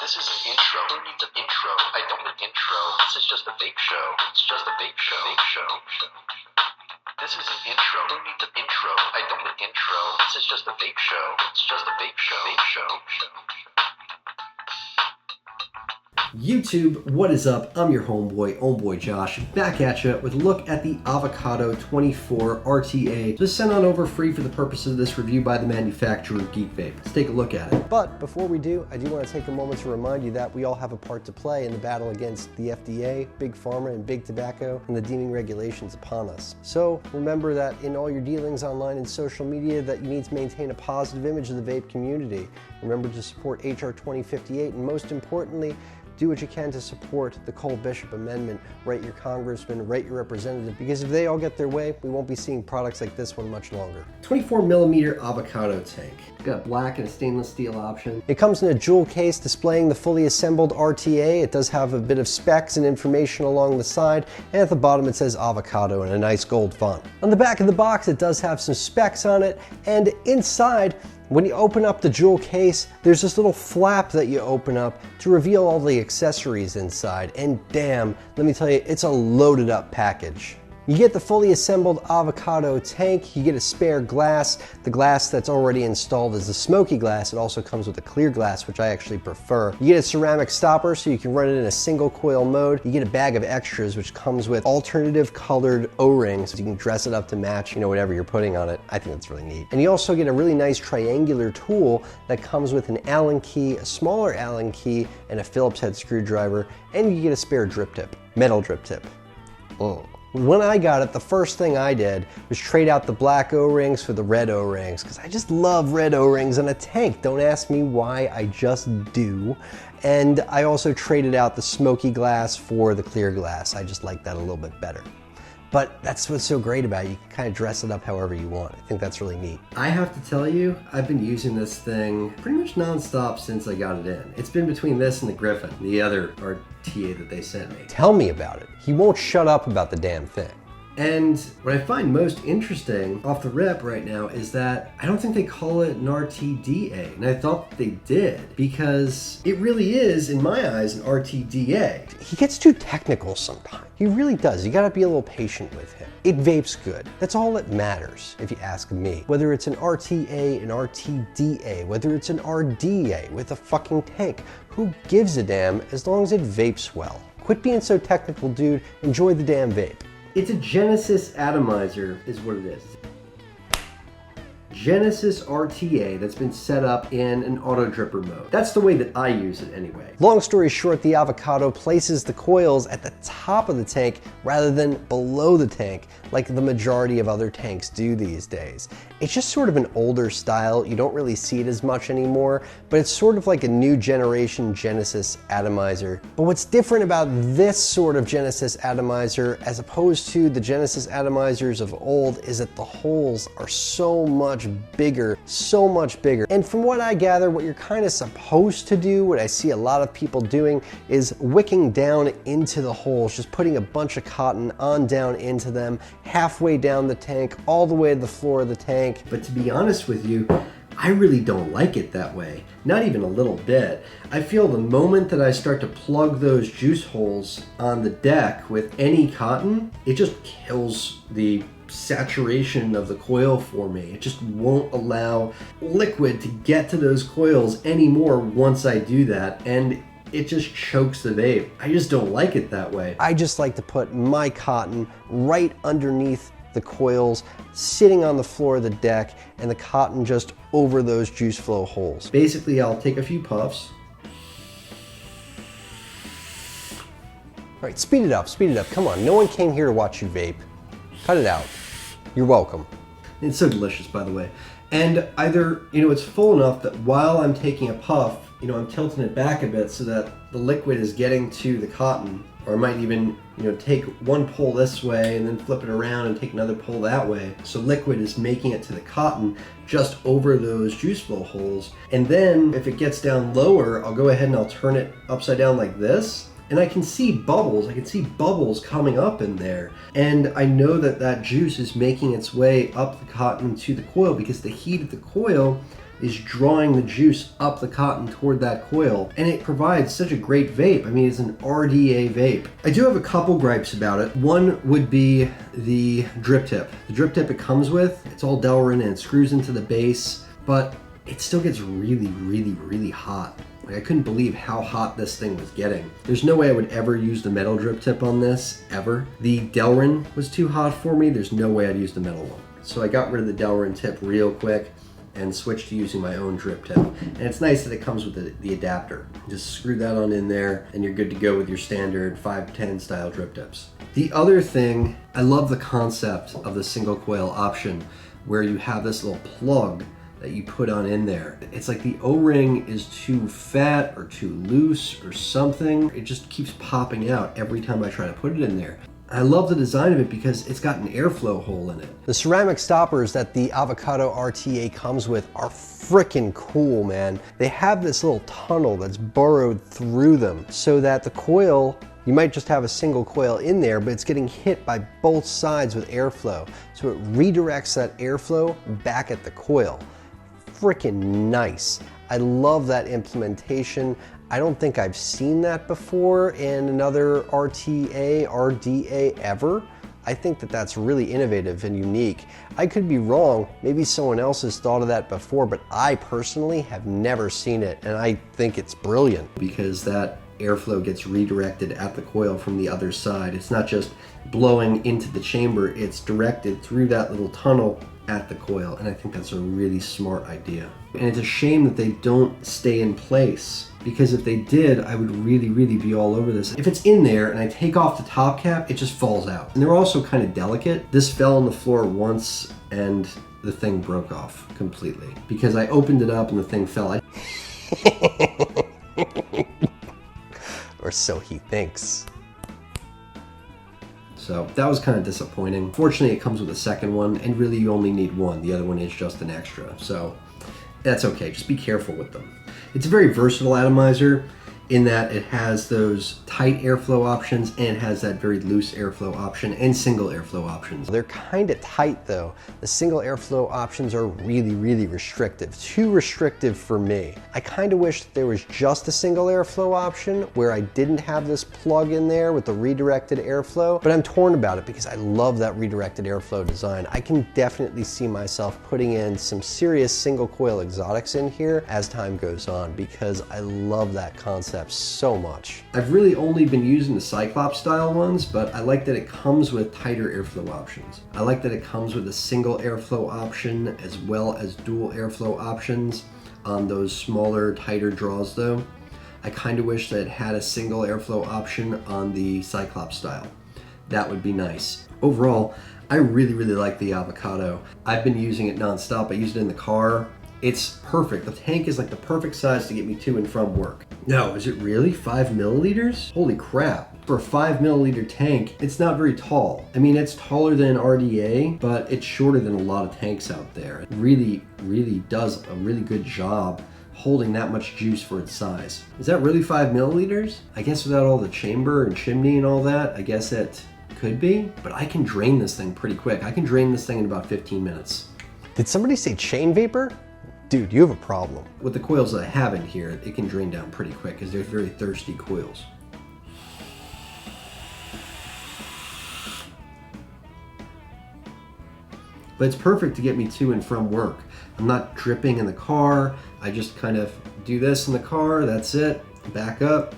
This is an intro. Who needs an intro? I don't need an intro. This is just a vape show. It's just a vape show. Vape show. This is an intro. Who needs an intro? I don't need an intro. This is just a vape show. It's just a vape show. Vape show. YouTube, what is up? I'm your homeboy Josh, back at you with a look at the Avocado 24 RTA, just sent on over free for the purpose of this review by the manufacturer GeekVape. Let's take a look at it. But before we do, I do want to take a moment to remind you that we all have a part to play in the battle against the FDA, Big Pharma, and Big Tobacco, and the deeming regulations upon us. So remember that in all your dealings online and social media that you need to maintain a positive image of the vape community. Remember to support HR 2058, and most importantly, do what you can to support the Cole Bishop Amendment. Write your congressman, write your representative, because if they all get their way, we won't be seeing products like this one much longer. 24mm Avocado tank. It's got black and a stainless steel option. It comes in a jewel case displaying the fully assembled RTA. It does have a bit of specs and information along the side, and at the bottom it says Avocado in a nice gold font. On the back of the box it does have some specs on it, and inside, when you open up the jewel case, there's this little flap that you open up to reveal all the accessories inside. And damn, let me tell you, it's a loaded up package. You get the fully assembled Avocado tank, you get a spare glass. The glass that's already installed is the smoky glass. It also comes with a clear glass, which I actually prefer. You get a ceramic stopper so you can run it in a single coil mode. You get a bag of extras, which comes with alternative colored O-rings, so you can dress it up to match, whatever you're putting on it. I think that's really neat. And you also get a really nice triangular tool that comes with an Allen key, a smaller Allen key, and a Phillips head screwdriver, and you get a spare drip tip, metal drip tip. Oh. When I got it, the first thing I did was trade out the black O-rings for the red O-rings, because I just love red O-rings in a tank. Don't ask me why, I just do. And I also traded out the smoky glass for the clear glass. I just like that a little bit better. But that's what's so great about it. You can kind of dress it up however you want. I think that's really neat. I have to tell you, I've been using this thing pretty much nonstop since I got it in. It's been between this and the Griffin, the other RTA that they sent me. Tell me about it. He won't shut up about the damn thing. And what I find most interesting off the rip right now is that I don't think they call it an RTDA, and I thought they did, because it really is, in my eyes, an RTDA. He gets too technical sometimes. He really does. You gotta be a little patient with him. It vapes good. That's all that matters, if you ask me. Whether it's an RTA, an RTDA, whether it's an RDA with a fucking tank, who gives a damn as long as it vapes well? Quit being so technical, dude. Enjoy the damn vape. It's a Genesis Atomizer is what it is. Genesis RTA that's been set up in an auto dripper mode. That's the way that I use it anyway. Long story short, the Avocado places the coils at the top of the tank rather than below the tank like the majority of other tanks do these days. It's just sort of an older style. You don't really see it as much anymore, but it's sort of like a new generation Genesis Atomizer. But what's different about this sort of Genesis Atomizer as opposed to the Genesis Atomizers of old is that the holes are so much bigger. And from what I gather, what you're kind of supposed to do, what I see a lot of people doing, is wicking down into the holes, just putting a bunch of cotton on down into them, halfway down the tank, all the way to the floor of the tank. But to be honest with you, I really don't like it that way. Not even a little bit. I feel the moment that I start to plug those juice holes on the deck with any cotton, it just kills the saturation of the coil for me. It just won't allow liquid to get to those coils anymore once I do that, and it just chokes the vape. I just don't like it that way. I just like to put my cotton right underneath the coils, sitting on the floor of the deck, and the cotton just over those juice flow holes. Basically, I'll take a few puffs. All right, speed it up, come on. No one came here to watch you vape. Cut it out. You're welcome. It's so delicious, by the way. And either, it's full enough that while I'm taking a puff, I'm tilting it back a bit so that the liquid is getting to the cotton, or I might even, take one pull this way and then flip it around and take another pull that way. So liquid is making it to the cotton just over those juice flow holes. And then if it gets down lower, I'll go ahead and I'll turn it upside down like this. And I can see bubbles. I can see bubbles coming up in there. And I know that that juice is making its way up the cotton to the coil, because the heat of the coil is drawing the juice up the cotton toward that coil, and it provides such a great vape. I mean, it's an RDA vape. I do have a couple gripes about it. One would be the drip tip. The drip tip it comes with, it's all Delrin and it screws into the base, but it still gets really, really, really hot. Like, I couldn't believe how hot this thing was getting. There's no way I would ever use the metal drip tip on this, ever. The Delrin was too hot for me. There's no way I'd use the metal one. So I got rid of the Delrin tip real quick and switched to using my own drip tip. And it's nice that it comes with the adapter. Just screw that on in there and you're good to go with your standard 510 style drip tips. The other thing, I love the concept of the single coil option where you have this little plug that you put on in there. It's like the O-ring is too fat or too loose or something. It just keeps popping out every time I try to put it in there. I love the design of it because it's got an airflow hole in it. The ceramic stoppers that the Avocado RTA comes with are freaking cool, man. They have this little tunnel that's burrowed through them so that the coil, you might just have a single coil in there, but it's getting hit by both sides with airflow. So it redirects that airflow back at the coil. Freaking nice. I love that implementation. I don't think I've seen that before in another RDA ever. I think that that's really innovative and unique. I could be wrong, maybe someone else has thought of that before, but I personally have never seen it, and I think it's brilliant. Because that airflow gets redirected at the coil from the other side. It's not just blowing into the chamber, it's directed through that little tunnel at the coil, and I think that's a really smart idea. And it's a shame that they don't stay in place, because if they did, I would really, really be all over this. If it's in there and I take off the top cap, it just falls out. And they're also kind of delicate. This fell on the floor once and the thing broke off completely because I opened it up and the thing fell. Or so he thinks. So that was kind of disappointing. Fortunately, it comes with a second one, and really you only need one. The other one is just an extra, so that's okay. Just be careful with them. It's a very versatile atomizer in that it has those tight airflow options and it has that very loose airflow option and single airflow options. They're kind of tight though. The single airflow options are really, really restrictive. Too restrictive for me. I kind of wish that there was just a single airflow option where I didn't have this plug in there with the redirected airflow, but I'm torn about it because I love that redirected airflow design. I can definitely see myself putting in some serious single coil exotics in here as time goes on because I love that concept so much. I've really only been using the Cyclops style ones, but I like that it comes with tighter airflow options. I like that it comes with a single airflow option as well as dual airflow options on those smaller, tighter draws though. I kind of wish that it had a single airflow option on the Cyclops style. That would be nice. Overall, I really, really like the Avocado. I've been using it non-stop. I used it in the car. It's perfect. The tank is like the perfect size to get me to and from work. No, is it really 5 milliliters? Holy crap. For a 5 milliliter tank, it's not very tall. I mean, it's taller than an RDA, but it's shorter than a lot of tanks out there. It really, really does a really good job holding that much juice for its size. Is that really 5 milliliters? I guess without all the chamber and chimney and all that, I guess it could be, but I can drain this thing pretty quick. I can drain this thing in about 15 minutes. Did somebody say chain vapor? Dude, you have a problem. With the coils that I have in here, it can drain down pretty quick because they're very thirsty coils. But it's perfect to get me to and from work. I'm not dripping in the car. I just kind of do this in the car, that's it. Back up.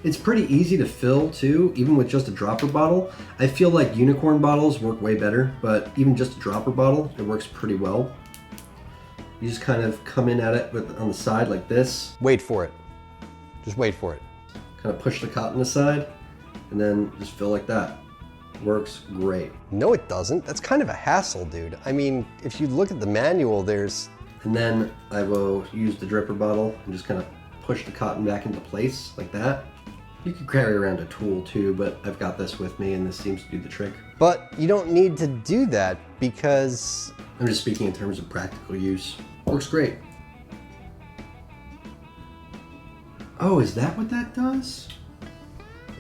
It's pretty easy to fill too, even with just a dropper bottle. I feel like unicorn bottles work way better, but even just a dropper bottle, it works pretty well. You just kind of come in at it on the side like this. Wait for it. Just wait for it. Kind of push the cotton aside, and then just fill like that. Works great. No, it doesn't. That's kind of a hassle, dude. I mean, if you look at the manual, there's... And then I will use the dripper bottle and just kind of push the cotton back into place like that. You could carry around a tool too, but I've got this with me and this seems to do the trick. But you don't need to do that because... I'm just speaking in terms of practical use. Works great. Oh, is that what that does?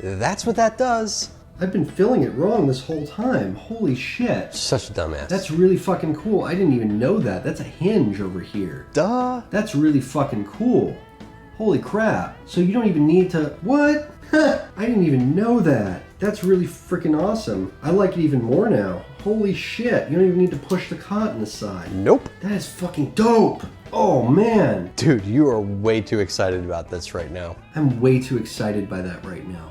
That's what that does. I've been filling it wrong this whole time. Holy shit. Such a dumbass. That's really fucking cool. I didn't even know that. That's a hinge over here. Duh. That's really fucking cool. Holy crap. So you don't even need to... What? I didn't even know that. That's really freaking awesome. I like it even more now. Holy shit. You don't even need to push the cotton aside. Nope. That is fucking dope. Oh man. Dude, you are way too excited about this right now. I'm way too excited by that right now.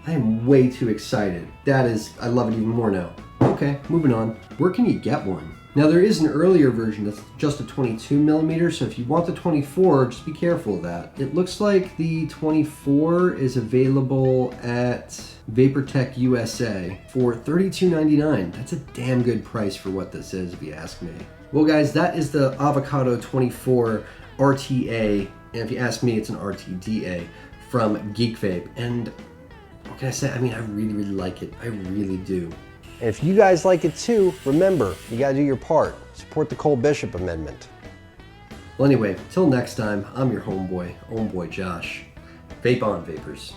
I am way too excited. That is, I love it even more now. Okay, moving on. Where can you get one? Now there is an earlier version that's just a 22mm, so if you want the 24, just be careful of that. It looks like the 24 is available at VaporTek USA for $32.99. That's a damn good price for what this is, if you ask me. Well guys, that is the Avocado 24 RTA, and if you ask me, it's an RDTA from GeekVape. And what can I say? I mean, I really, really like it. I really do. And if you guys like it too, remember, you gotta do your part. Support the Cole Bishop Amendment. Well anyway, till next time, I'm your homeboy Josh. Vape on, Vapers.